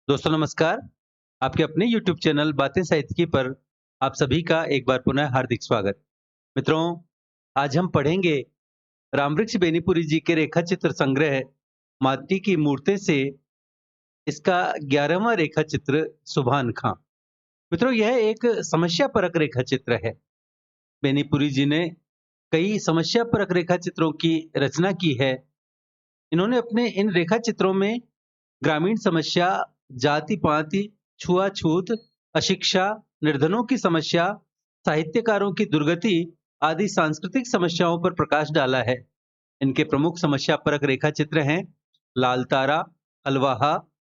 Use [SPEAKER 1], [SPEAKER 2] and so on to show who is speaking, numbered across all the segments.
[SPEAKER 1] दोस्तों नमस्कार। आपके अपने YouTube चैनल बातें साहित्य की पर आप सभी का एक बार पुनः हार्दिक स्वागत। मित्रों, आज हम पढ़ेंगे रामवृक्ष बेनीपुरी जी के रेखा चित्र संग्रह माटी की मूर्तें से इसका 11वां रेखा चित्र सुभान खां। मित्रों, यह एक समस्या परक रेखा चित्र है। बेनीपुरी जी ने कई समस्या परक रेखा चित्रों की रचना की है। इन्होंने अपने इन रेखा चित्रों में ग्रामीण समस्या, जाति-पाति, छुआछूत, अशिक्षा, निर्धनों की समस्या, साहित्यकारों की दुर्गति आदि सांस्कृतिक समस्याओं पर प्रकाश डाला है। इनके प्रमुख समस्या परक रेखा चित्र हैं लाल तारा, अलवाहा,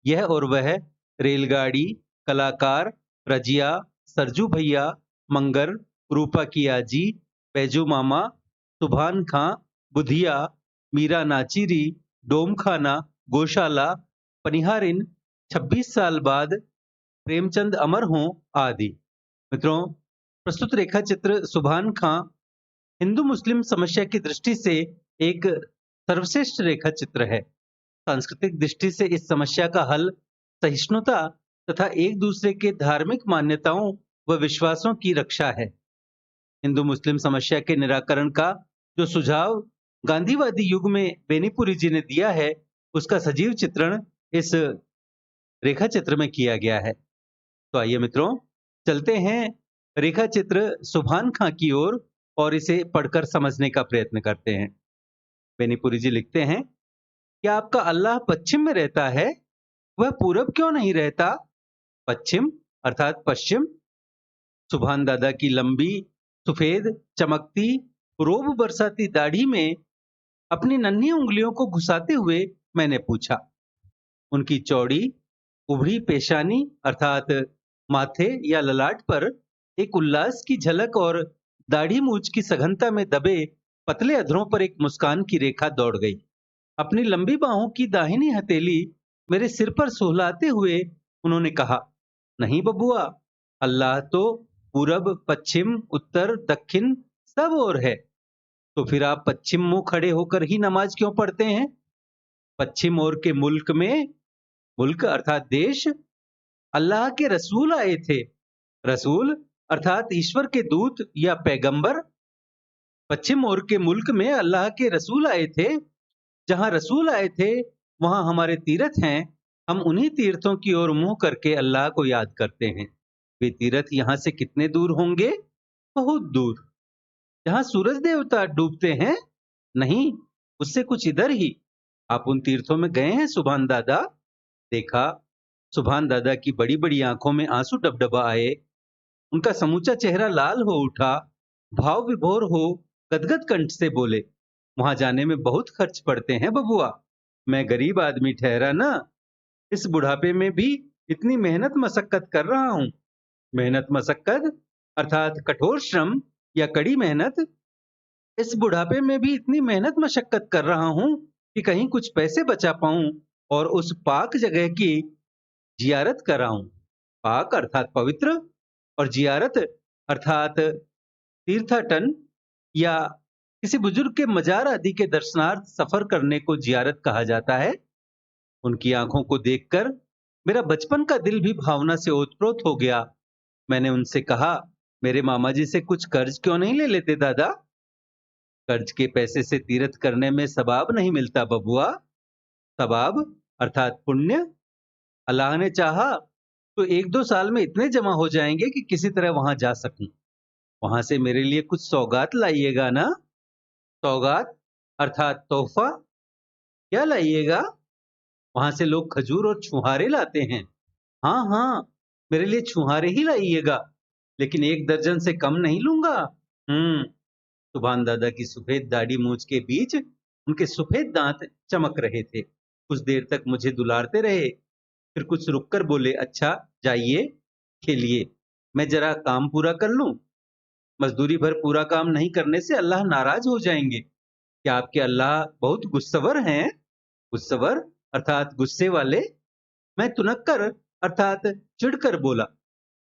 [SPEAKER 1] यह और वह, रेलगाड़ी, कलाकार, रजिया, सरजू भैया, मंगर, रूपा की आजी, बैजू मामा, सुभान खां, बुधिया, मीरा नाचीरी, डोम खाना, गौशाला, पनिहारिन, 26 साल बाद, प्रेमचंद अमर हों आदि। मित्रों, प्रस्तुत रेखा चित्र सुभान खां हिंदू मुस्लिम समस्या की दृष्टि से एक सर्वश्रेष्ठ रेखा चित्र है। सांस्कृतिक दृष्टि से इस समस्या का हल सहिष्णुता तथा एक दूसरे के धार्मिक मान्यताओं व विश्वासों की रक्षा है। हिंदू मुस्लिम समस्या के निराकरण का जो सुझाव गांधीवादी युग में बेनीपुरी जी ने दिया है, उसका सजीव चित्रण इस रेखा चित्र में किया गया है। तो आइए मित्रों, चलते हैं रेखा चित्र सुभान खां की ओर और इसे पढ़कर समझने का प्रयत्न करते हैं। बेनीपुरी जी लिखते हैं, क्या आपका अल्लाह पश्चिम में रहता है? वह पूरब क्यों नहीं रहता? पश्चिम अर्थात पश्चिम। सुभान दादा की लंबी, सफेद, चमकती, रोब बरसाती दाढ़ी में अपनी नन्ही उंगलियों को घुसाते हुए मैंने पूछा। उनकी चौड़ी, उभरी पेशानी अर्थात माथे या ललाट पर एक उल्लास की झलक और दाढ़ी मूछ की सघनता में दबे पतले अधरों पर एक मुस्कान की रेखा दौड़ गई। अपनी लंबी बाहों की दाहिनी हथेली मेरे सिर पर सुहलाते हुए उन्होंने कहा, नहीं बबुआ, अल्लाह तो पूरब, पश्चिम, उत्तर, दक्षिण सब ओर है। तो फिर आप पश्चिम मुंह खड़े होकर ही नमाज क्यों पढ़ते हैं? पश्चिम ओर के मुल्क में, मुल्क अर्थात देश, अल्लाह के रसूल आए थे। रसूल अर्थात ईश्वर के दूत या पैगंबर। पश्चिम ओर के मुल्क में अल्लाह के रसूल आए थे। जहां रसूल आए थे वहां हमारे तीर्थ हैं। हम उन्हीं तीर्थों की ओर मुंह करके अल्लाह को याद करते हैं। वे तीर्थ यहाँ से कितने दूर होंगे? बहुत दूर। जहां सूरज देवता डूबते हैं? नहीं, उससे कुछ इधर ही। आप उन तीर्थों में गए हैं सुभान दादा? देखा। सुभान दादा की बड़ी बड़ी आंखों में आंसू डबडबा आए। उनका समूचा चेहरा लाल हो उठा। भाव विभोर हो गदगद कंठ से बोले, वहां जाने में बहुत खर्च पड़ते हैं बबुआ। मैं गरीब आदमी ठहरा ना। इस बुढ़ापे में भी इतनी मेहनत मशक्कत कर रहा हूँ। मेहनत मशक्कत अर्थात कठोर श्रम या कड़ी मेहनत। इस बुढ़ापे में भी इतनी मेहनत मशक्कत कर रहा हूँ कि कहीं कुछ पैसे बचा पाऊं और उस पाक जगह की जियारत कराऊं। पाक अर्थात पवित्र और जियारत अर्थात तीर्थाटन या किसी बुजुर्ग के मजार आदि के दर्शनार्थ सफर करने को जियारत कहा जाता है। उनकी आंखों को देखकर मेरा बचपन का दिल भी भावना से ओतप्रोत हो गया। मैंने उनसे कहा, मेरे मामा जी से कुछ कर्ज क्यों नहीं ले लेते दादा? कर्ज के पैसे से तीर्थ करने में सवाब नहीं मिलता बबुआ। सवाब अर्थात पुण्य। अल्लाह ने चाहा तो 1-2 साल में इतने जमा हो जाएंगे कि किसी तरह वहां जा सकूं। वहां से मेरे लिए कुछ सौगात लाइएगा ना? सौगात अर्थात तोहफा। क्या लाइएगा? वहां से लोग खजूर और छुहारे लाते हैं। हाँ हाँ, मेरे लिए छुहारे ही लाइएगा, लेकिन 1 दर्जन से कम नहीं लूंगा। सुभान दादा की सफेद दाढ़ी मूछ के बीच उनके सफेद दांत चमक रहे थे। कुछ देर तक मुझे दुलारते रहे, फिर कुछ रुककर बोले, अच्छा जाइए, खेलिए, मैं जरा काम पूरा कर लूं। मजदूरी भर पूरा काम नहीं करने से अल्लाह नाराज हो जाएंगे। क्या आपके अल्लाह बहुत गुस्सवर हैं? गुस्सवर अर्थात गुस्से वाले। मैं तुनक्कर अर्थात चिढ़कर बोला।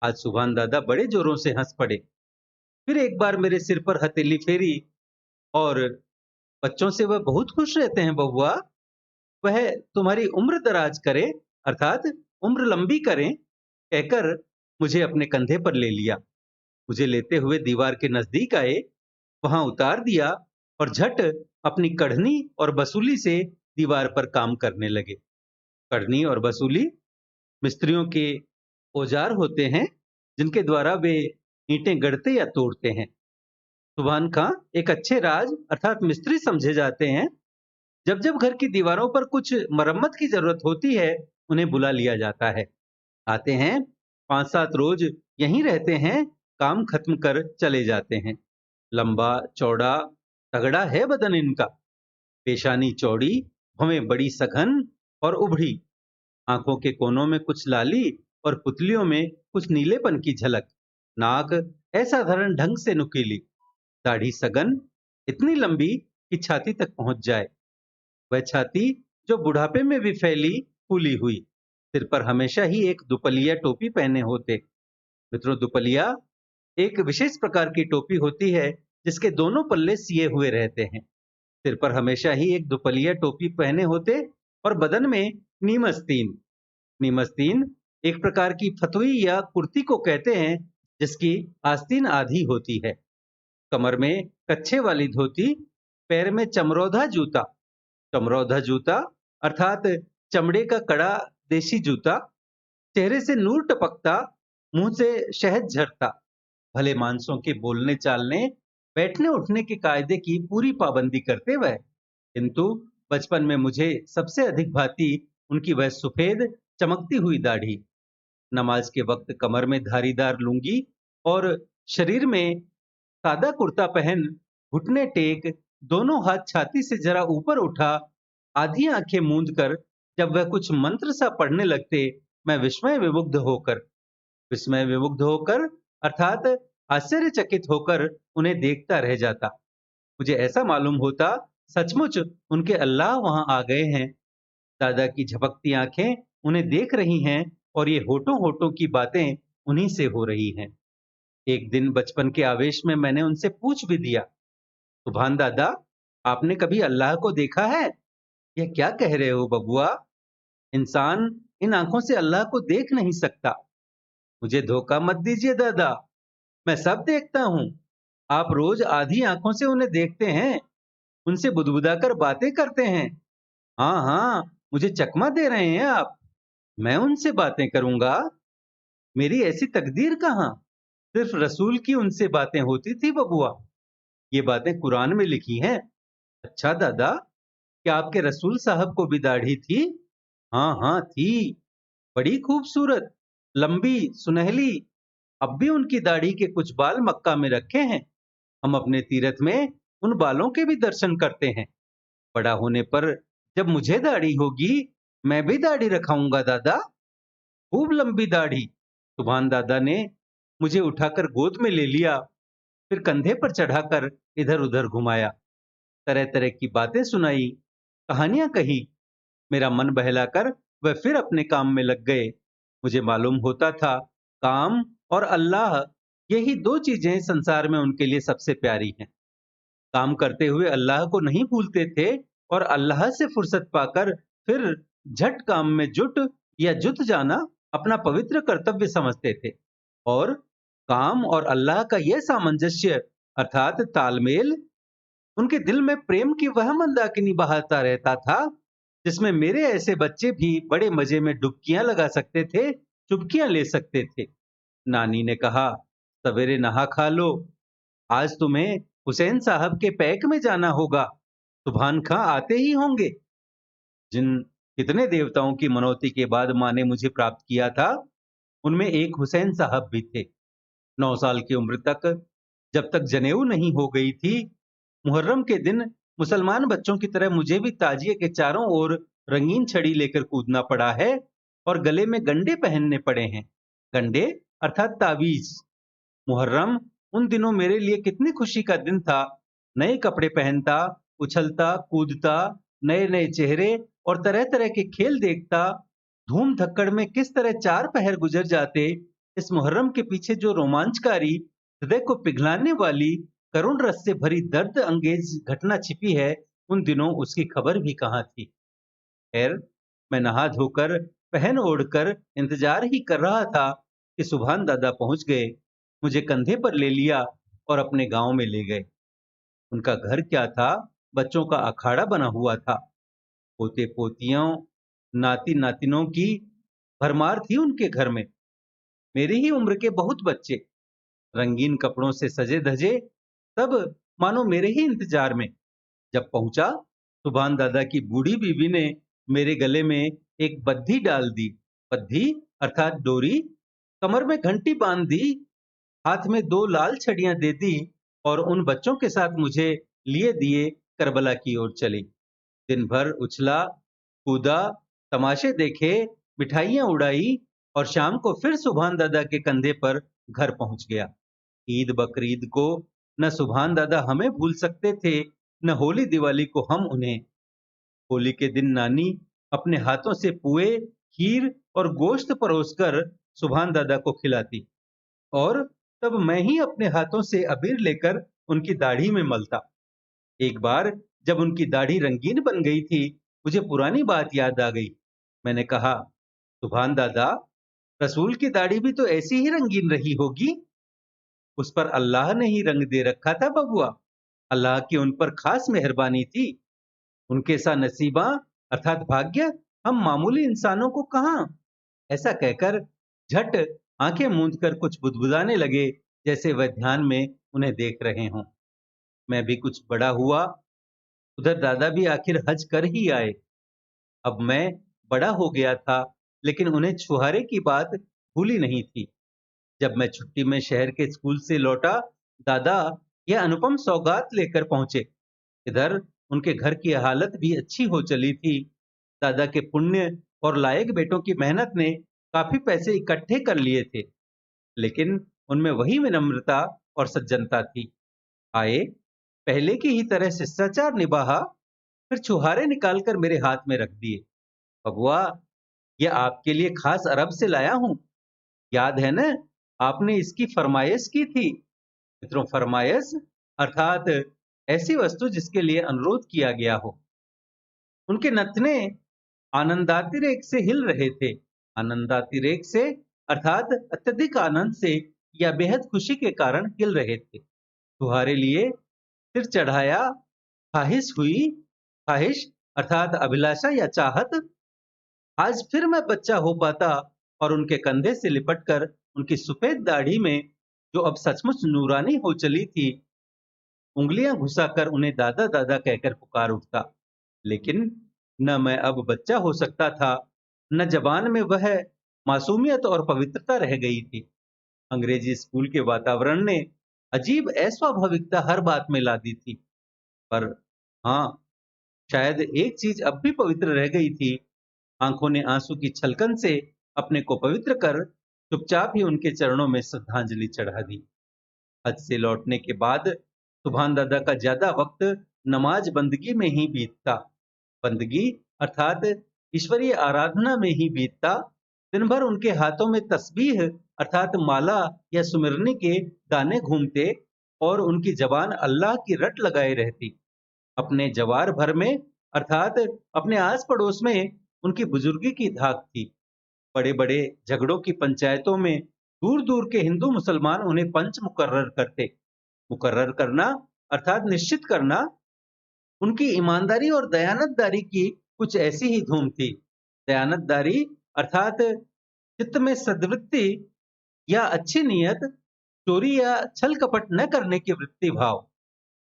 [SPEAKER 1] आज सुभान दादा बड़े जोरों से हंस पड़े। फिर एक बार मेरे सिर पर हथेली फेरी और, बच्चों से वह बहुत खुश रहते हैं बबुआ। वह तुम्हारी उम्र दराज करे अर्थात उम्र लंबी करें, कहकर मुझे अपने कंधे पर ले लिया। मुझे लेते हुए दीवार के नजदीक आए, वहां उतार दिया और झट अपनी कढ़नी और बसूली से दीवार पर काम करने लगे। कढ़नी और बसूली मिस्त्रियों के औजार होते हैं, जिनके द्वारा वे ईंटें गढ़ते या तोड़ते हैं। सुभान खां एक अच्छे राज अर्थात मिस्त्री समझे जाते हैं। जब जब घर की दीवारों पर कुछ मरम्मत की जरूरत होती है, उन्हें बुला लिया जाता है। आते हैं, 5-7 रोज यहीं रहते हैं, काम खत्म कर चले जाते हैं। लंबा चौड़ा तगड़ा है बदन इनका, पेशानी चौड़ी, भवें बड़ी सघन और उभड़ी, आंखों के कोनों में कुछ लाली और पुतलियों में कुछ नीलेपन की झलक, नाक असाधारण ढंग से नुकीली, दाढ़ी सघन, इतनी लंबी कि छाती तक पहुंच जाए। वह छाती जो बुढ़ापे में भी फैली फूली हुई। सिर पर हमेशा ही एक दुपलिया टोपी पहने होते। मित्रों, दुपलिया एक विशेष प्रकार की टोपी होती है, जिसके दोनों पल्ले सिए हुए रहते हैं। सिर पर हमेशा ही एक दुपलिया टोपी पहने होते और बदन में नीमस्तीन। नीमस्तीन एक प्रकार की फतुई या कुर्ती को कहते हैं, जिसकी आस्तीन आधी होती है। कमर में कच्छे वाली धोती, पैर में चमरौधा जूता। चमरौधा जूता अर्थात चमड़े का कड़ा देशी जूता। चेहरे से नूर टपकता, मुंह से शहद झरता। भले मानसों के बोलने चालने, बैठने उठने के कायदे की पूरी पाबंदी करते वह। किंतु बचपन में मुझे सबसे अधिक भाती उनकी वह सफेद चमकती हुई दाढ़ी। नमाज के वक्त कमर में धारीदार लुंगी और शरीर में सादा कुर्ता पहन, घुटने टेक, दोनों हाथ छाती से जरा ऊपर उठा, आधी आंखें मूंद कर जब वह कुछ मंत्र सा पढ़ने लगते, मैं विस्मय विमुग्ध होकर अर्थात आश्चर्यचकित होकर उन्हें देखता रह जाता। मुझे ऐसा मालूम होता सचमुच उनके अल्लाह वहां आ गए हैं। दादा की झपकती आंखें उन्हें देख रही हैं और ये होठों होठों की बातें उन्हीं से हो रही हैं। एक दिन बचपन के आवेश में मैंने उनसे पूछ भी दिया, सुभान दादा, आपने कभी अल्लाह को देखा है? यह क्या कह रहे हो बबुआ? इंसान इन आंखों से अल्लाह को देख नहीं सकता। मुझे धोखा मत दीजिए दादा, मैं सब देखता हूँ। आप रोज आधी आंखों से उन्हें देखते हैं, उनसे बुदबुदाकर बातें करते हैं। हाँ हाँ, मुझे चकमा दे रहे हैं आप। मैं उनसे बातें करूंगा? मेरी ऐसी तकदीर कहाँ। सिर्फ रसूल की उनसे बातें होती थी बबुआ। ये बातें कुरान में लिखी हैं। अच्छा दादा, क्या आपके रसूल साहब को भी दाढ़ी थी? हाँ हाँ थी, बड़ी खूबसूरत, लंबी, सुनहली। अब भी उनकी दाढ़ी के कुछ बाल मक्का में रखे हैं। हम अपने तीरथ में उन बालों के भी दर्शन करते हैं। बड़ा होने पर जब मुझे दाढ़ी होगी, मैं भी दाढ़ी रखाऊंगा दादा, खूब लंबी दाढ़ी। सुभान दादा ने मुझे उठाकर गोद में ले लिया, फिर कंधे पर चढ़ाकर इधर उधर घुमाया, तरह तरह की बातें सुनाई, कहानियां कही। मेरा मन बहलाकर वह फिर अपने काम में लग गए। मुझे मालूम होता था काम और अल्लाह, यही दो चीजें संसार में उनके लिए सबसे प्यारी हैं। काम करते हुए अल्लाह को नहीं भूलते थे और अल्लाह से फुर्सत पाकर फिर झट काम में जुट या जुट जाना अपना पवित्र कर्तव्य समझते थे। और काम और अल्लाह का यह सामंजस्य अर्थात तालमेल उनके दिल में प्रेम की वह मंदाकिनी बहाता रहता था, जिसमें मेरे ऐसे बच्चे भी बड़े मजे में डुबकियां लगा सकते थे, चुटकियां ले सकते थे। नानी ने कहा, सवेरे नहा खा लो, आज तुम्हें हुसैन साहब के पैक में जाना होगा, सुभान खां आते ही होंगे। जिन कितने देवताओं की मनौती के बाद माँ ने मुझे प्राप्त किया था, उनमें एक हुसैन साहब भी थे। 9 साल की उम्र तक, जब तक जनेऊ नहीं हो गई थी, मुहर्रम के दिन मुसलमान बच्चों की तरह मुझे भी ताजिए के चारों ओर रंगीन छड़ी लेकर कूदना पड़ा है और गले में गंडे पहनने पड़े हैं। गंडे अर्थात तावीज। मुहर्रम उन दिनों मेरे लिए कितनी खुशी का दिन था। नए कपड़े पहनता, उछलता कूदता, नए नए चेहरे और तरह तरह के खेल देखता। धूम धक्कड़ में किस तरह 4 पहर गुजर जाते, इस मुहर्रम के पीछे जो रोमांचकारी, हृदय को पिघलाने वाली, करुण रस से भरी दर्द अंगेज घटना छिपी है, उन दिनों उसकी खबर भी कहाँ थी। खैर, मैं नहा धोकर पहन ओढ़कर इंतजार ही कर रहा था कि सुभान दादा पहुंच गए, मुझे कंधे पर ले लिया और अपने गांव में ले गए। उनका घर क्या था, बच्चों का अखाड़ा बना हुआ था। पोते पोतियों, नाती नातिनों की भरमार थी उनके घर में। मेरी ही उम्र के बहुत बच्चे, रंगीन कपड़ों से सजे धजे, सब मानो मेरे ही इंतजार में। जब पहुंचा, सुभान दादा की बूढ़ी बीवी ने मेरे गले में एक बद्धी डाल दी। बद्धी अर्थात डोरी, कमर में घंटी बांध दी, हाथ में दो लाल छड़ियां दे दी और उन बच्चों के साथ मुझे लिए दिए करबला की ओर चली। दिन भर उछला, कूदा, तमाशे देखे, मिठाइयां उड़ाई और शाम को फिर सुभान दादा के कंधे पर घर पहुंच गया। ईद बकरीद को न सुभान दादा हमें भूल सकते थे, न होली दिवाली को हम उन्हें। होली के दिन नानी अपने हाथों से पुए, खीर और गोश्त परोसकर सुभान दादा को खिलाती और तब मैं ही अपने हाथों से अबीर लेकर उनकी दाढ़ी में मलता। एक बार जब उनकी दाढ़ी रंगीन बन गई थी, मुझे पुरानी बात याद आ गई। मैंने कहा, सुभान दादा, रसूल की दाढ़ी भी तो ऐसी ही रंगीन रही होगी। उस पर अल्लाह ने ही रंग दे रखा था बबुआ। अल्लाह की उन पर खास मेहरबानी थी। उनके सा नसीबा अर्थात भाग्य हम मामूली इंसानों को कहां। ऐसा कहकर झट आंखें मूंद कर कुछ बुदबुदाने लगे, जैसे वह ध्यान में उन्हें देख रहे हों। मैं भी कुछ बड़ा हुआ, उधर दादा भी आखिर हज कर ही आए। अब मैं बड़ा हो गया था, लेकिन उन्हें छुहारे की बात भूली नहीं थी। जब मैं छुट्टी में शहर के स्कूल से लौटा, दादा यह अनुपम सौगात लेकर पहुंचे। इधर उनके घर की हालत भी अच्छी हो चली थी। दादा के पुण्य और लायक बेटों की मेहनत ने काफी पैसे इकट्ठे कर लिए थे, लेकिन उनमें वही विनम्रता और सज्जनता थी। आए, पहले की ही तरह शिष्टाचार निभाया, फिर छुहारे निकालकर मेरे हाथ में रख दिए। बबुआ, यह आपके लिए खास अरब से लाया हूं। याद है न, आपने इसकी फरमाइश की थी। मित्रों, फरमाइश अर्थात ऐसी वस्तु जिसके लिए अनुरोध किया गया हो। उनके नथने आनंदातिरेक से हिल रहे थे। आनंदातिरेक से अर्थात अत्यधिक आनंद से या बेहद खुशी के कारण हिल रहे थे। तुम्हारे लिए सिर चढ़ाया, ख्वाहिश हुई। ख्वाहिश अर्थात अभिलाषा या चाहत। आज फिर मैं बच्चा हो पाता और उनके कंधे से लिपटकर उनकी सफेद दाढ़ी में, जो अब सचमुच नूरानी हो चली थी, उंगलियां घुसाकर उन्हें दादा दादा कहकर पुकार उठता। लेकिन न मैं अब बच्चा हो सकता था, न जबान में वह मासूमियत और पवित्रता रह गई थी। अंग्रेजी स्कूल के वातावरण ने अजीब अस्वाभाविकता हर बात में ला दी थी। पर हाँ, शायद एक चीज अब भी पवित्र रह गई थी। आंखों ने आंसू की छलकन से अपने को पवित्र कर चुपचाप ही उनके चरणों में श्रद्धांजलि चढ़ा दी। हज से लौटने के बाद सुभान दादा का ज्यादा वक्त नमाज बंदगी में ही बीतता। बंदगी अर्थात ईश्वरीय आराधना में ही बीतता। दिन भर उनके हाथों में तस्बीह अर्थात माला या सुमिरनी के दाने घूमते और उनकी जबान अल्लाह की रट लगाए रहती। अपने जवार भर में अर्थात अपने आस पड़ोस में उनकी बुजुर्गी की धाक थी। बड़े बड़े झगड़ों की पंचायतों में दूर दूर के हिंदू मुसलमान उन्हें पंच मुकर्रर करते। मुकर्रर करना अर्थात निश्चित करना। उनकी ईमानदारी और दयानतदारी की कुछ ऐसी ही धूम थी। दयानतदारी अर्थात चित्त में सद्वृत्ति या अच्छी नियत, चोरी या छल कपट न करने की वृत्ति भाव।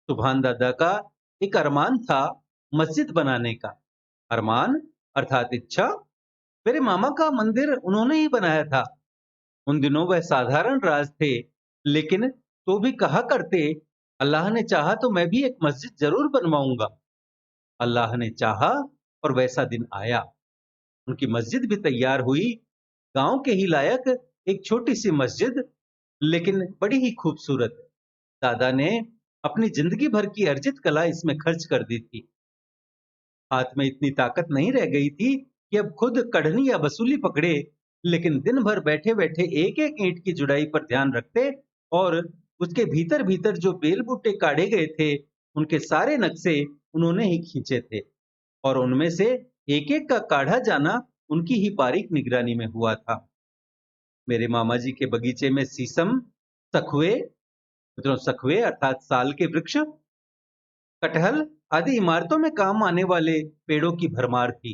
[SPEAKER 1] सुभान दादा का एक अरमान था, मस्जिद बनाने का। अरमान अर्थात इच्छा। मेरे मामा का मंदिर उन्होंने ही बनाया था। उन दिनों वह साधारण राज थे, लेकिन तो भी कहा करते, अल्लाह ने चाहा तो मैं भी एक मस्जिद जरूर बनवाऊंगा। अल्लाह ने चाहा और वैसा दिन आया। उनकी मस्जिद भी तैयार हुई। गांव के ही लायक एक छोटी सी मस्जिद, लेकिन बड़ी ही खूबसूरत। दादा ने अपनी जिंदगी भर की अर्जित कला इसमें खर्च कर दी थी। हाथ में इतनी ताकत नहीं रह गई थी कि अब खुद कढ़नी या वसूली पकड़े, लेकिन दिन भर बैठे बैठे एक एक ईंट की जुड़ाई पर ध्यान रखते और उसके भीतर भीतर जो बेल बूटे काढ़े गए थे, उनके सारे नक्शे उन्होंने ही खींचे थे और उनमें से एक एक का काढ़ा जाना उनकी ही बारीक निगरानी में हुआ था। मेरे मामा जी के बगीचे में शीशम, सखुए, मित्रों सखुए अर्थात साल के वृक्ष, कटहल आदि इमारतों में काम आने वाले पेड़ों की भरमार थी।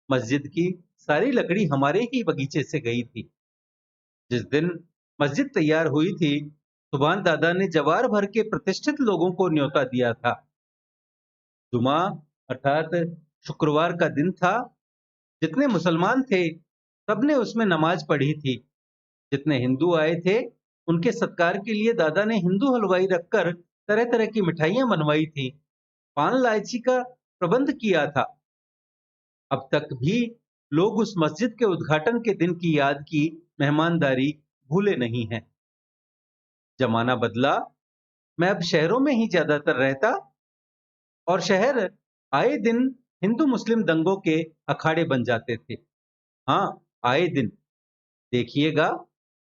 [SPEAKER 1] मस्जिद की सारी लकड़ी हमारे ही बगीचे से गई थी। जिस दिन मस्जिद तैयार हुई थी, सुभान दादा ने जवार भर के प्रतिष्ठित लोगों को न्योता दिया था। जुमा अर्थात शुक्रवार का दिन था। जितने मुसलमान थे, सबने उसमें नमाज पढ़ी थी। जितने हिंदू आए थे, उनके सत्कार के लिए दादा ने हिंदू हलवाई रखकर तरह तरह की मिठाइयां बनवाई थी। पान इलायची का प्रबंध किया था। अब तक भी लोग उस मस्जिद के उद्घाटन के दिन की याद की मेहमानदारी भूले नहीं हैं। जमाना बदला, मैं अब शहरों में ही ज्यादातर रहता और शहर आए दिन हिंदू मुस्लिम दंगों के अखाड़े बन जाते थे। हाँ, आए दिन देखिएगा,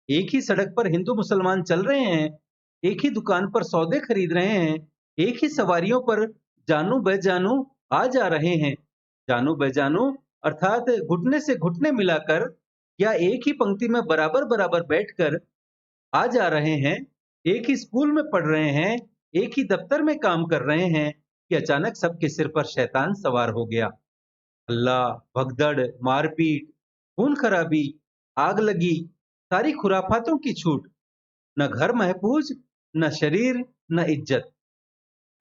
[SPEAKER 1] एक ही सड़क पर हिंदू मुसलमान चल रहे हैं, एक ही दुकान पर सौदे खरीद रहे हैं, एक ही सवारियों पर जानू बेजानू आ जा रहे हैं। जानू बेजानू अर्थात घुटने से घुटने मिलाकर या एक ही पंक्ति में बराबर बराबर बैठकर आ जा रहे हैं, एक ही स्कूल में पढ़ रहे हैं, एक ही दफ्तर में काम कर रहे हैं कि अचानक सबके सिर पर शैतान सवार हो गया। अल्लाह, भगदड़, मारपीट, खून खराबी, आग लगी, सारी खुराफातों की छूट, न घर महफूज, न शरीर, न इज्जत।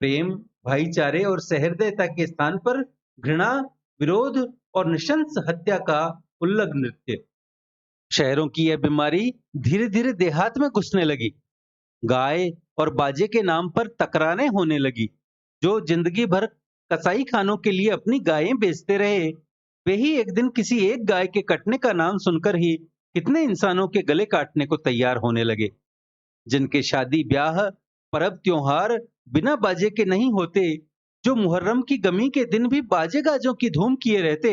[SPEAKER 1] प्रेम, भाईचारे और सहृदयता के स्थान पर घृणा, विरोध और नृशंस हत्या का उल्लंघन नृत्य। शहरों की यह बीमारी धीरे धीरे देहात में घुसने लगी। गाय और बाजे के नाम पर तकरारें होने लगी। जो जिंदगी भर कसाई खानों के लिए अपनी गायें बेचते रहे, वे ही एक दिन किसी एक गाय के कटने का नाम सुनकर ही कितने इंसानों के गले काटने को तैयार होने लगे। जिनके शादी ब्याह परब त्योहार बिना बाजे के नहीं होते, जो मुहर्रम की गमी के दिन भी बाजे गाजों की धूम किए रहते,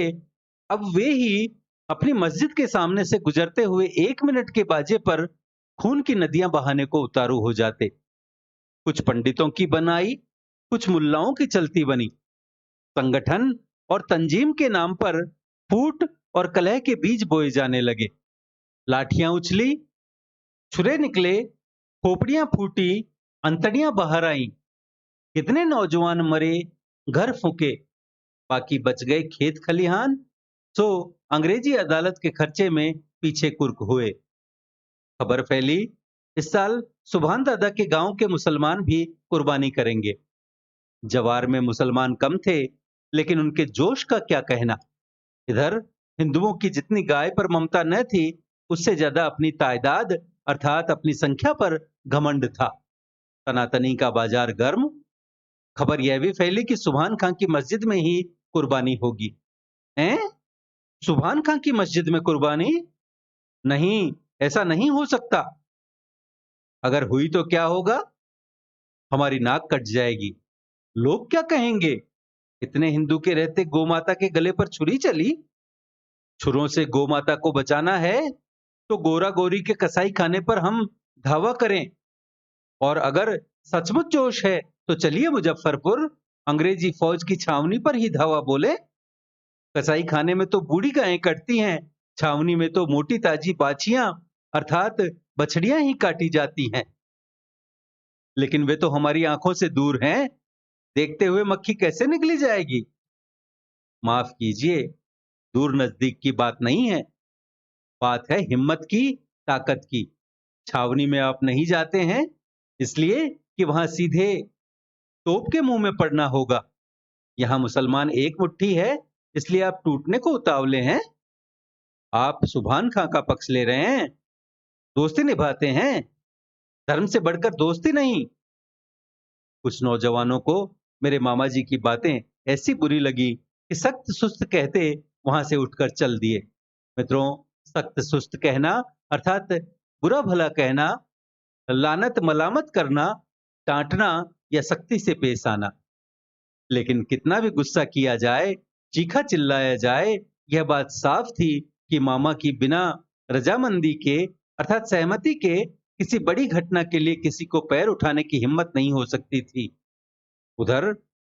[SPEAKER 1] अब वे ही अपनी मस्जिद के सामने से गुजरते हुए 1 मिनट के बाजे पर खून की नदियां बहाने को उतारू हो जाते। कुछ पंडितों की बनाई, कुछ मुल्लाओं की चलती बनी। संगठन और तंजीम के नाम पर फूट और कलह के बीज बोए जाने लगे। लाठियां उछली, छुरे निकले, खोपड़ियां फूटी, अंतड़ियां बाहर आईं। कितने नौजवान मरे, घर फूके, बाकी बच गए खेत खलिहान, सो अंग्रेजी अदालत के खर्चे में पीछे कुर्क हुए। खबर फैली, इस साल सुभान दादा के गांव के मुसलमान भी कुर्बानी करेंगे। जवार में मुसलमान कम थे, लेकिन उनके जोश का क्या कहना। इधर हिंदुओं की जितनी गाय पर ममता न थी, उससे ज्यादा अपनी तादाद अर्थात अपनी संख्या पर घमंड था। तनातनी का बाजार गर्म। खबर यह भी फैली कि सुभान खां की मस्जिद में ही कुर्बानी होगी। हैं? सुभान खां की मस्जिद में कुर्बानी? नहीं, ऐसा नहीं हो सकता। अगर हुई तो क्या होगा? हमारी नाक कट जाएगी। लोग क्या कहेंगे? इतने हिंदू के रहते गोमाता के गले पर छुरी चली। छुरों से गोमाता को बचाना है तो गोरा गोरी के कसाई खाने पर हम धावा करें, और अगर सचमुच जोश है तो चलिए मुजफ्फरपुर अंग्रेजी फौज की छावनी पर ही धावा बोले। कसाई खाने में तो बूढ़ी गायें कटती हैं, छावनी में तो मोटी ताजी बाछियां अर्थात बछड़ियां ही काटी जाती हैं। लेकिन वे तो हमारी आंखों से दूर हैं, देखते हुए मक्खी कैसे निकली जाएगी। माफ कीजिए, दूर नजदीक की बात नहीं है, बात है हिम्मत की, ताकत की। छावनी में आप नहीं जाते हैं इसलिए कि वहां सीधे तोप के मुंह में पड़ना होगा। यहां मुसलमान एक मुट्ठी है, इसलिए आप टूटने को उतावले हैं। आप सुभान खां का पक्ष ले रहे हैं, दोस्ती निभाते हैं, धर्म से बढ़कर दोस्ती नहीं। कुछ नौजवानों को मेरे मामा जी की बातें ऐसी बुरी लगी कि सख्त सुस्त कहते वहां से उठकर चल दिए। मित्रों, सख्त सुस्त कहना अर्थात बुरा भला कहना, लानत मलामत करना, डांटना या सख्ती से पेश आना। लेकिन कितना भी गुस्सा किया जाए, चीखा चिल्लाया जाए, यह बात साफ थी कि मामा की बिना रजामंदी के अर्थात सहमति के किसी बड़ी घटना के लिए किसी को पैर उठाने की हिम्मत नहीं हो सकती थी। उधर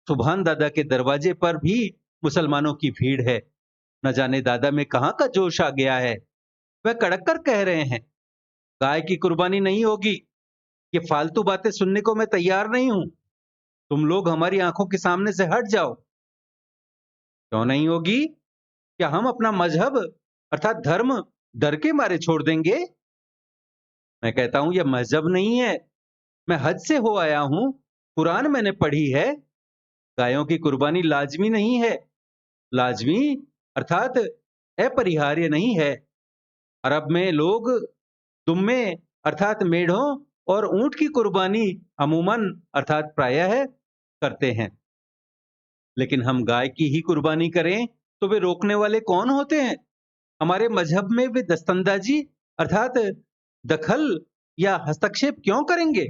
[SPEAKER 1] सुभान दादा के दरवाजे पर भी मुसलमानों की भीड़ है। न जाने दादा में कहाँ का जोश आ गया है। वह कड़क कर कह रहे हैं, गाय की कुर्बानी नहीं होगी। ये फालतू बातें सुनने को मैं तैयार नहीं हूं। तुम लोग हमारी आंखों के सामने से हट जाओ। क्यों नहीं होगी? क्या हम अपना मजहब अर्थात धर्म डर के मारे छोड़ देंगे? मैं कहता हूं यह मजहब नहीं है। मैं हज से हो आया हूं। कुरान मैंने पढ़ी है। गायों की कुर्बानी लाजमी नहीं है। लाजमी अर्थात अपरिहार्य नहीं है। अरब में लोग दुम्मे अर्थात मेढ़ों और ऊंट की कुर्बानी अमूमन अर्थात प्रायः करते हैं। लेकिन हम गाय की ही कुर्बानी करें तो वे रोकने वाले कौन होते हैं? हमारे मजहब में वे दस्तंदाजी अर्थात दखल या हस्तक्षेप क्यों करेंगे?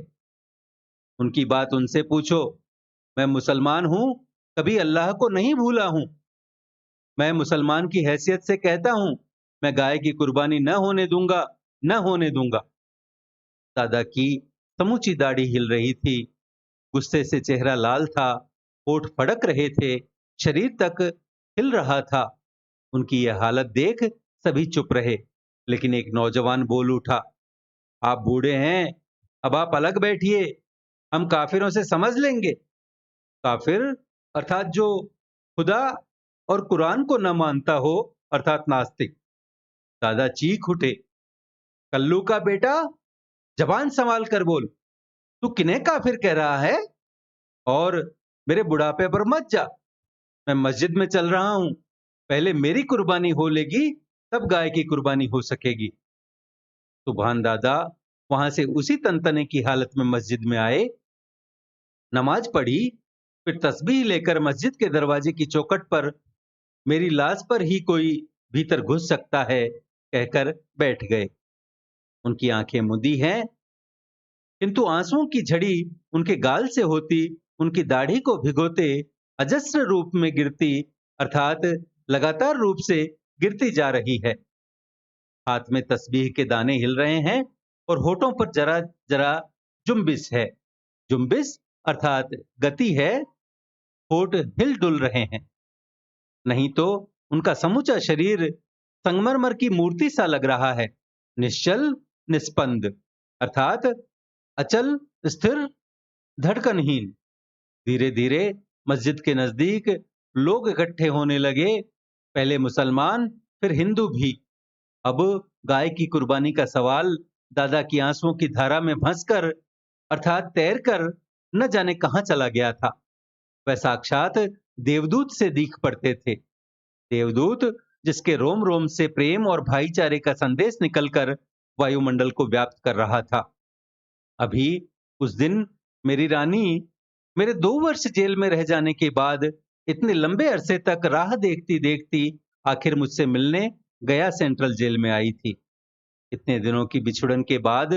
[SPEAKER 1] उनकी बात उनसे पूछो। मैं मुसलमान हूं, कभी अल्लाह को नहीं भूला हूं। मैं मुसलमान की हैसियत से कहता हूं, मैं गाय की कुर्बानी न होने दूंगा, न होने दूंगा। दादा की समूची दाढ़ी हिल रही थी, गुस्से से चेहरा लाल था, होठ फड़क रहे थे, शरीर तक हिल रहा था। उनकी यह हालत देख सभी चुप रहे, लेकिन एक नौजवान बोल उठा, आप बूढ़े हैं, अब आप अलग बैठिए, हम काफिरों से समझ लेंगे। काफिर अर्थात जो खुदा और कुरान को न मानता हो अर्थात नास्तिक। दादा चीख उठे, कल्लू का बेटा, जबान संभाल कर बोल। तू किन्हें काफिर कह रहा है? और मेरे बुढ़ापे पर मत जा। मैं मस्जिद में चल रहा हूं। पहले मेरी कुर्बानी हो लेगी, तब गाय की कुर्बानी हो सकेगी। सुभान दादा वहां से उसी तनतने की हालत में मस्जिद में आए, नमाज पढ़ी, फिर तस्बीह लेकर मस्जिद के दरवाजे की चौखट पर मेरी लाश पर ही कोई भीतर घुस सकता है कहकर बैठ गए। उनकी आंखें मुदी हैं, किंतु आंसुओं की झड़ी उनके गाल से होती उनकी दाढ़ी को भिगोते अजस्र रूप में गिरती अर्थात लगातार रूप से गिरती जा रही है। हाथ में तस्बीह के दाने हिल रहे हैं और होठों पर जरा जरा जुम्बिश है। जुम्बिश अर्थात गति है। होठ हिल डुल रहे हैं। नहीं तो उनका समूचा शरीर संगमरमर की मूर्ति सा लग रहा है, निश्चल निस्पंद अर्थात अचल स्थिर धड़कनहीन। धीरे धीरे मस्जिद के नजदीक लोग इकट्ठे होने लगे, पहले मुसलमान फिर हिंदू भी। अब गाय की कुर्बानी का सवाल दादा की आंसुओं की धारा में फंसकर अर्थात तैरकर न जाने कहां चला गया था। वह साक्षात देवदूत से दीख पड़ते थे। देवदूत जिसके रोम रोम से प्रेम और भाईचारे का संदेश निकलकर वायुमंडल को व्याप्त कर रहा था। अभी उस दिन मेरी रानी मेरे 2 वर्ष जेल में रह जाने के बाद इतने लंबे अरसे तक राह देखती देखती आखिर मुझसे मिलने गया सेंट्रल जेल में आई थी। इतने दिनों की बिछुड़न के बाद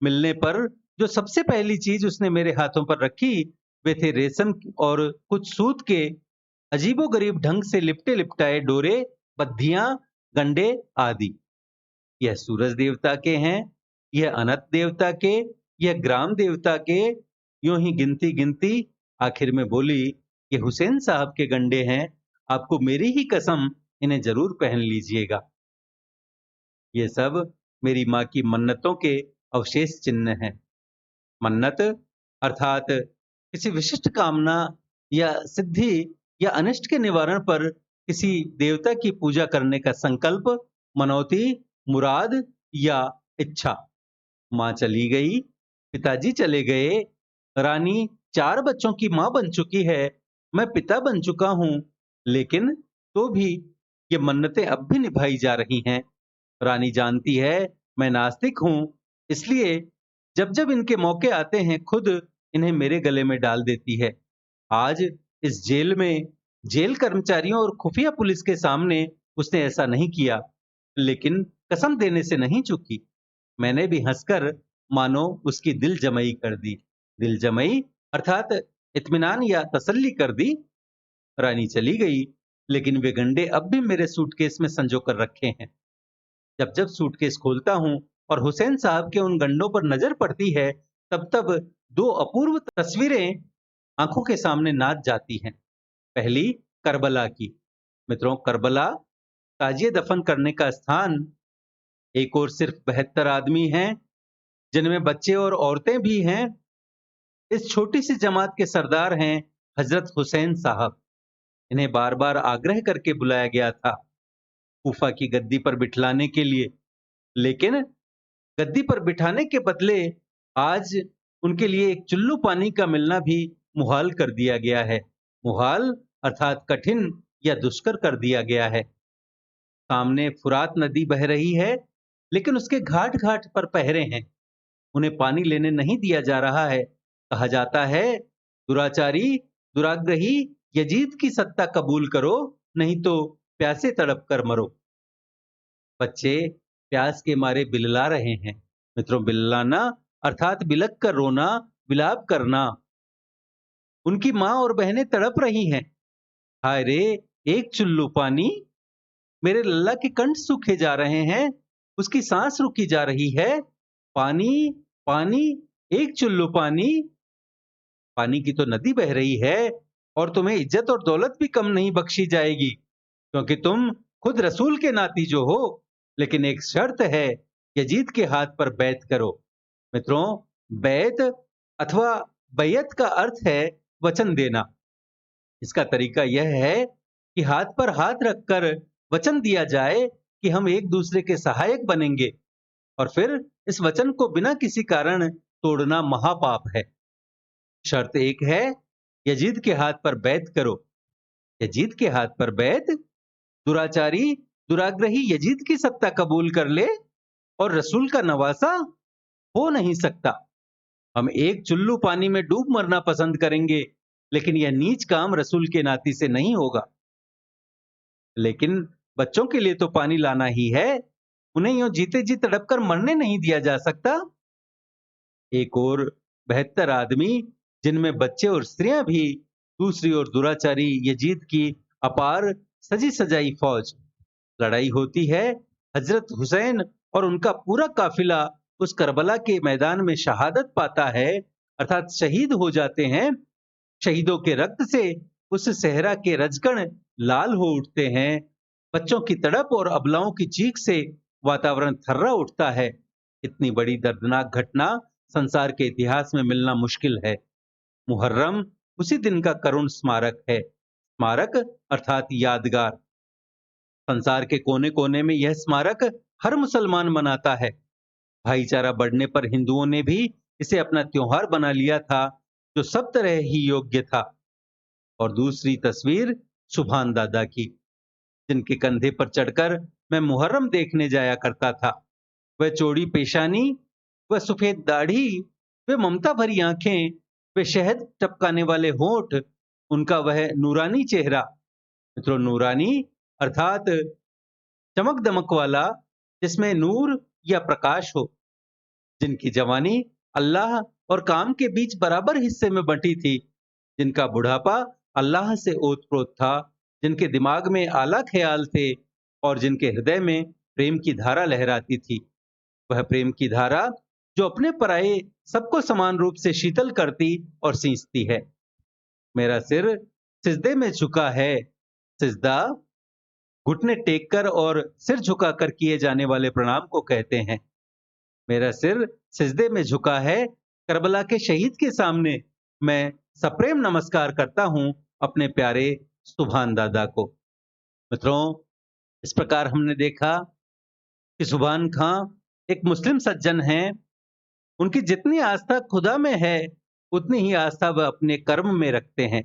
[SPEAKER 1] मिलने पर जो सबसे पहली चीज उसने मेरे हाथों पर रखी, वे थे रेशम और कुछ सूत के अजीबोगरीब ढंग से लिपटे लिपटाए डोरे, बद्धियां, गंडे आदि। यह सूरज देवता के हैं, यह अनत देवता के, यह ग्राम देवता के। यूं ही गिनती गिनती आखिर में बोली, ये हुसैन साहब के गंडे हैं, आपको मेरी ही कसम इन्हें जरूर पहन लीजिएगा। ये सब मेरी माँ की मन्नतों के अवशेष चिन्ह हैं। मन्नत अर्थात किसी विशिष्ट कामना या सिद्धि या अनिष्ट के निवारण पर किसी देवता की पूजा करने का संकल्प, मनौती, मुराद या इच्छा। माँ चली गई, पिताजी चले गए, रानी 4 बच्चों की माँ बन चुकी है, मैं पिता बन चुका हूं, लेकिन तो भी ये मन्नतें अब भी निभाई जा रही हैं। रानी जानती है मैं नास्तिक हूं, इसलिए जब जब इनके मौके आते हैं खुद इन्हें मेरे गले में डाल देती है। आज इस जेल में जेल कर्मचारियों और खुफिया पुलिस के सामने उसने ऐसा नहीं किया, लेकिन कसम देने से नहीं चूकी। मैंने भी हंसकर मानो उसकी दिल जमई कर दी। दिल जमई अर्थात इत्मीनान या तसल्ली कर दी। रानी चली गई, लेकिन वे गंडे अब भी मेरे सूटकेस में संजो कर रखे हैं। जब जब सूटकेस खोलता हूं और हुसैन साहब के उन गंडों पर नजर पड़ती है, तब तब 2 अपूर्व तस्वीरें आंखों के सामने नाच जाती हैं। पहली करबला की। मित्रों, करबला ताजिए दफन करने का स्थान, एक ओर सिर्फ 72 आदमी हैं, जिनमें बच्चे और औरतें भी हैं। इस छोटी सी जमात के सरदार हैं हजरत हुसैन साहब। इन्हें बार बार आग्रह करके बुलाया गया था कूफा की गद्दी पर बिठलाने के लिए, लेकिन गद्दी पर बिठाने के बदले आज उनके लिए एक चुल्लू पानी का मिलना भी मुहाल कर दिया गया है। मुहाल अर्थात कठिन या दुष्कर कर दिया गया है। सामने फुरात नदी बह रही है, लेकिन उसके घाट घाट पर पहरे हैं। उन्हें पानी लेने नहीं दिया जा रहा है। कहा जाता है, दुराचारी, दुराग्रही, यजीद की सत्ता कबूल करो, नहीं तो प्यासे तड़प कर मरो। बच्चे प्यास के मारे बिलला रहे हैं। मित्रों, बिललाना अर्थात बिलक कर रोना, विलाप करना। उनकी माँ और बहनें तड़प रही हैं। हाय रे, एक चुल्लू पानी, मेरे लल्ला के कंठ सूखे जा रहे हैं, उसकी सांस रुकी जा रही है। पानी, पानी, एक चुल्लू पानी। पानी की तो नदी बह रही है और तुम्हें इज्जत और दौलत भी कम नहीं बख्शी जाएगी, क्योंकि तुम खुद रसूल के नाती जो हो। लेकिन एक शर्त है, यजीद के हाथ पर बैत करो। मित्रों, बैत अथवा बैयत का अर्थ है वचन देना। इसका तरीका यह है कि हाथ पर हाथ रखकर वचन दिया जाए कि हम एक दूसरे के सहायक बनेंगे, और फिर इस वचन को बिना किसी कारण तोड़ना महापाप है। शर्त एक है, यजीद के हाथ पर बैत करो। यजीद के हाथ पर बैत? दुराचारी, दुराग्रही यजीद की सत्ता कबूल कर ले और रसूल का नवासा? हो नहीं सकता। हम एक चुल्लू पानी में डूब मरना पसंद करेंगे, लेकिन यह नीच काम रसूल के नाती से नहीं होगा। लेकिन बच्चों के लिए तो पानी लाना ही है, उन्हें यूं जीते जी तड़प कर मरने नहीं दिया जा सकता। एक और 72 आदमी, जिनमें बच्चे और स्त्रियां भी, दूसरी ओर दुराचारी यजीद की अपार सजी सजाई फौज। लड़ाई होती है। हजरत हुसैन और उनका पूरा काफिला उस करबला के मैदान में शहादत पाता है, अर्थात शहीद हो जाते हैं। शहीदों के रक्त से उस सहरा के रजकण लाल हो उठते हैं। बच्चों की तड़प और अबलाओं की चीख से वातावरण थर्रा उठता है। इतनी बड़ी दर्दनाक घटना संसार के इतिहास में मिलना मुश्किल है। मुहर्रम उसी दिन का करुण स्मारक है। स्मारक अर्थात यादगार। संसार के कोने कोने में यह स्मारक हर मुसलमान मनाता है। भाईचारा बढ़ने पर हिंदुओं ने भी इसे अपना त्योहार बना लिया था, जो सब तरह ही योग्य था। और दूसरी तस्वीर सुभान दादा की, जिनके कंधे पर चढ़कर मैं मुहर्रम देखने जाया करता था। वह चौड़ी पेशानी, वह सफेद दाढ़ी, वे ममता भरी आंखें, वे शहद टपकाने वाले होंठ, उनका वह नूरानी चेहरा। मित्रों, नूरानी अर्थात चमक दमक वाला, जिसमें नूर या प्रकाश हो। जिनकी जवानी अल्लाह और काम के बीच बराबर हिस्से में बंटी थी। जिनका बुढ़ापा अल्लाह से ओत-प्रोत था। जिनके दिमाग में आला ख्याल थे और जिनके हृदय में प्रेम की धारा लहराती थी। वह प्रेम की धारा जो अपने पराये सबको समान रूप से शीतल करती और सींचती है। मेरा सिर सिजदे में झुका है। सिजदा घुटने टेककर और सिर झुकाकर किए जाने वाले प्रणाम को कहते हैं। मेरा सिर सिजदे में झुका है। करबला के शहीद के सामने मैं सप्रेम नमस्कार करता हूं अपने प्यारे सुभान दादा को। मित्रों, इस प्रकार हमने देखा कि सुभान खां एक मुस्लिम सज्जन हैं। उनकी जितनी आस्था खुदा में है, उतनी ही आस्था वह अपने कर्म में रखते हैं।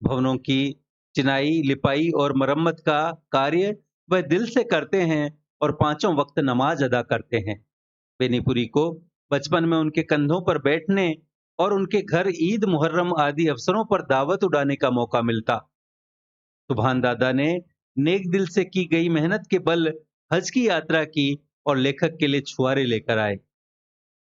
[SPEAKER 1] भवनों की चिनाई, लिपाई और मरम्मत का कार्य वह दिल से करते हैं और पांचों वक्त नमाज अदा करते हैं। बेनीपुरी को बचपन में उनके कंधों पर बैठने और उनके घर ईद, मुहर्रम आदि अवसरों पर दावत उड़ाने का मौका मिलता। सुभान दादा ने नेक दिल से की गई मेहनत के बल हज की यात्रा की और लेखक के लिए छुआरे लेकर आए।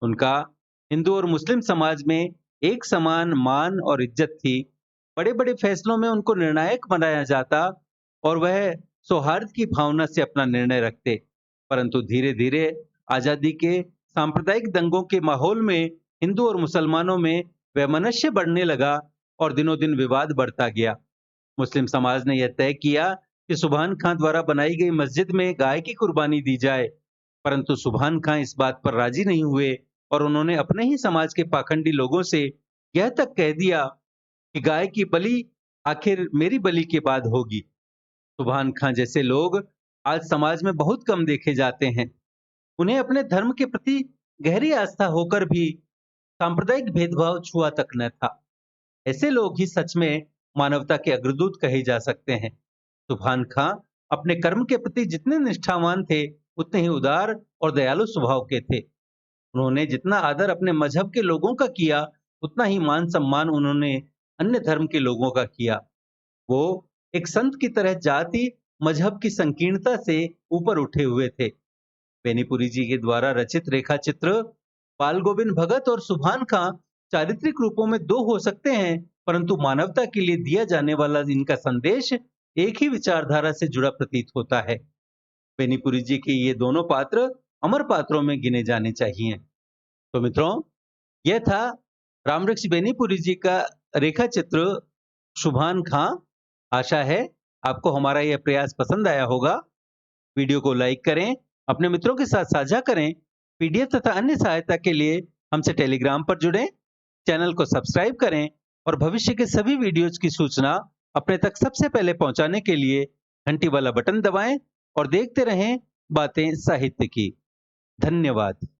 [SPEAKER 1] उनका हिंदू और मुस्लिम समाज में एक समान मान और इज्जत थी। बड़े बड़े फैसलों में उनको निर्णायक बनाया जाता और वह सौहार्द की भावना से अपना निर्णय रखते। परंतु धीरे धीरे आजादी के सांप्रदायिक दंगों के माहौल में हिंदू और मुसलमानों में वैमनस्य बढ़ने लगा और दिनों दिन विवाद बढ़ता गया। मुस्लिम समाज ने यह तय किया कि कि सुभान खां द्वारा बनाई गई मस्जिद में गाय की कुर्बानी दी जाए, परंतु सुभान खां इस बात पर राजी नहीं हुए और उन्होंने अपने ही समाज के पाखंडी लोगों से यह तक कह दिया कि गाय की बलि आखिर मेरी बलि के बाद होगी। सुभान खां जैसे लोग आज समाज में बहुत कम देखे जाते हैं। उन्हें अपने धर्म के प्रति गहरी आस्था होकर भी सांप्रदायिक भेदभाव छुआ तक न था। ऐसे लोग ही सच में मानवता के अग्रदूत कहे जा सकते हैं। सुभान खां अपने कर्म के प्रति जितने निष्ठावान थे, उतने ही उदार और दयालु स्वभाव के थे। उन्होंने जितना आदर अपने मजहब के लोगों का किया, उतना ही मान सम्मान उन्होंने अन्य धर्म के लोगों का किया। वो एक संत की तरह जाति मजहब की संकीर्णता से ऊपर उठे हुए थे। बेनीपुरी जी के द्वारा रचित रेखा चित्र बाल गोविंद भगत और सुभान खां चारित्रिक रूपों में दो हो सकते हैं, परंतु मानवता के लिए दिया जाने वाला इनका संदेश एक ही विचारधारा से जुड़ा प्रतीत होता है। बेनीपुरी जी के ये दोनों पात्र अमर पात्रों में गिने जाने चाहिए। तो मित्रों, यह था रामवृक्ष बेनीपुरी जी का रेखा चित्र सुभान खां। आशा है आपको हमारा यह प्रयास पसंद आया होगा। वीडियो को लाइक करें, अपने मित्रों के साथ साझा करें। पीडीएफ तथा अन्य सहायता के लिए हमसे टेलीग्राम पर जुड़ें, चैनल को सब्सक्राइब करें और भविष्य के सभी वीडियोज की सूचना अपने तक सबसे पहले पहुंचाने के लिए घंटी वाला बटन दबाएं और देखते रहें बातें साहित्य की। धन्यवाद।